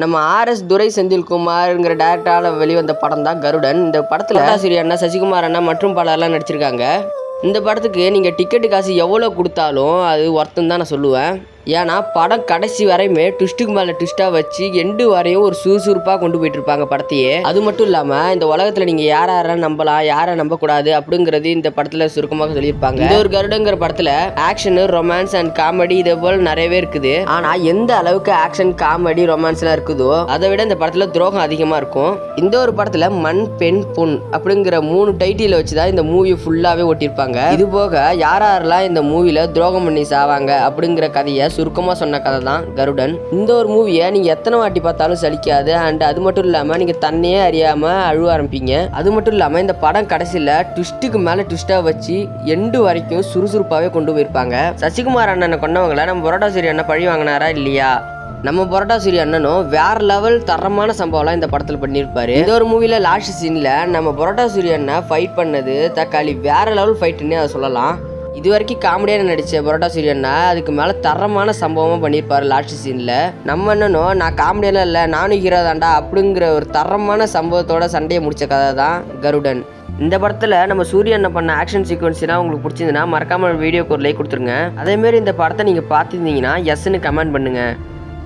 நம்ம ஆர்எஸ் துரை செந்தில்குமார்ங்கிற டேரக்டரால் வெளிவந்த படம் தான் கருடன். இந்த படத்தில் ஆசிரியர் அண்ணா, சசிகுமார் அண்ணா மற்றும் பலர்லாம் நடிச்சிருக்காங்க. இந்த படத்துக்கு நீங்கள் டிக்கெட்டு காசு எவ்வளோ கொடுத்தாலும் அது ஒர்த்துன்னு தான் நான் சொல்லுவேன். ஏன்னா படம் கடைசி வரையுமே ட்விஸ்ட்டுக்கு மேலே ட்விஸ்ட்டாக வச்சு எண்டு வரையும் ஒரு சுறுசுறுப்பாக கொண்டு போயிட்டு இருப்பாங்க படத்தையே. அது மட்டும் இல்லாமல் இந்த உலகத்தில் நீங்கள் யாரை நம்பலாம், யாரை நம்பக்கூடாது அப்படிங்கிறது இந்த படத்தில் சுருக்கமாக சொல்லியிருப்பாங்க. இந்த ஒரு கருடங்கிற படத்தில் ஆக்ஷனு, ரொமான்ஸ் அண்ட் காமெடி இதே போல் நிறையவே இருக்குது. ஆனால் எந்த அளவுக்கு ஆக்ஷன், காமெடி, ரொமான்ஸ்லாம் இருக்குதோ அதை விட இந்த படத்தில் துரோகம் அதிகமாக இருக்கும். இந்த ஒரு படத்தில் மண், பெண், பொன் அப்படிங்கிற 3 டைட்டிலை வச்சு தான் இந்த மூவி ஃபுல்லாகவே ஓட்டியிருப்பாங்க. இது போக யாரெல்லாம் இந்த மூவியில் துரோகம் பண்ணி சாவாங்க அப்படிங்கிற கதையை சுருக்கமாக சொன்ன கதை தான் கருடன். இந்த ஒரு மூவியை நீங்கள் எத்தனை வாட்டி பார்த்தாலும் சலிக்காது. அண்ட் அது மட்டும் இல்லாமல் நீங்கள் தன்னையே அறியாமல் அழுவ ஆரம்பிப்பீங்க. அது மட்டும் இல்லாமல் இந்த படம் கடைசியில் ட்விஸ்ட்டுக்கு மேலே ட்விஸ்ட்டாக வச்சு எண்டு வரைக்கும் சுறுசுறுப்பாகவே கொண்டு போயிருப்பாங்க. சசிகுமார் அண்ணனை கொண்டவங்களை நம்ம பரோட்டா சூரி அண்ணன் பழி வாங்கினாரா இல்லையா? நம்ம பரோட்டா சூரி அண்ணனும் வேற லெவல் தரமான சம்பவம்லாம் இந்த படத்தில் பண்ணியிருப்பாரு. இந்த ஒரு மூவியில் லாஸ்ட் சீனில் நம்ம பரோட்டா சூரி அண்ணன் ஃபைட் பண்ணது தக்காளி வேற லெவல் ஃபைட்டுன்னு அதை சொல்லலாம். இது வரைக்கும் காமெடியாக நடித்த பரோட்டா சூரி அண்ணா அதுக்கு மேலே தரமான சம்பவமாக பண்ணியிருப்பார் லாஸ்ட் சீனில். நம்ம அண்ணனும் நான் காமெடியெல்லாம் இல்லை, நானும் ஹீரோ தாண்டா அப்படிங்கிற ஒரு தரமான சம்பவத்தோட சண்டையை முடித்த கதை தான் கருடன். இந்த படத்தில் நம்ம சூரிய அண்ணன் பண்ண ஆக்ஷன் சீக்வன்ஸ்லாம் உங்களுக்கு பிடிச்சிருந்துன்னா மறக்காமல் வீடியோக்கு ஒரு லைக் கொடுத்துருங்க. அதேமாரி இந்த படத்தை நீங்கள் பார்த்துருந்தீங்கன்னா எஸ்ன்னு கமெண்ட் பண்ணுங்கள்.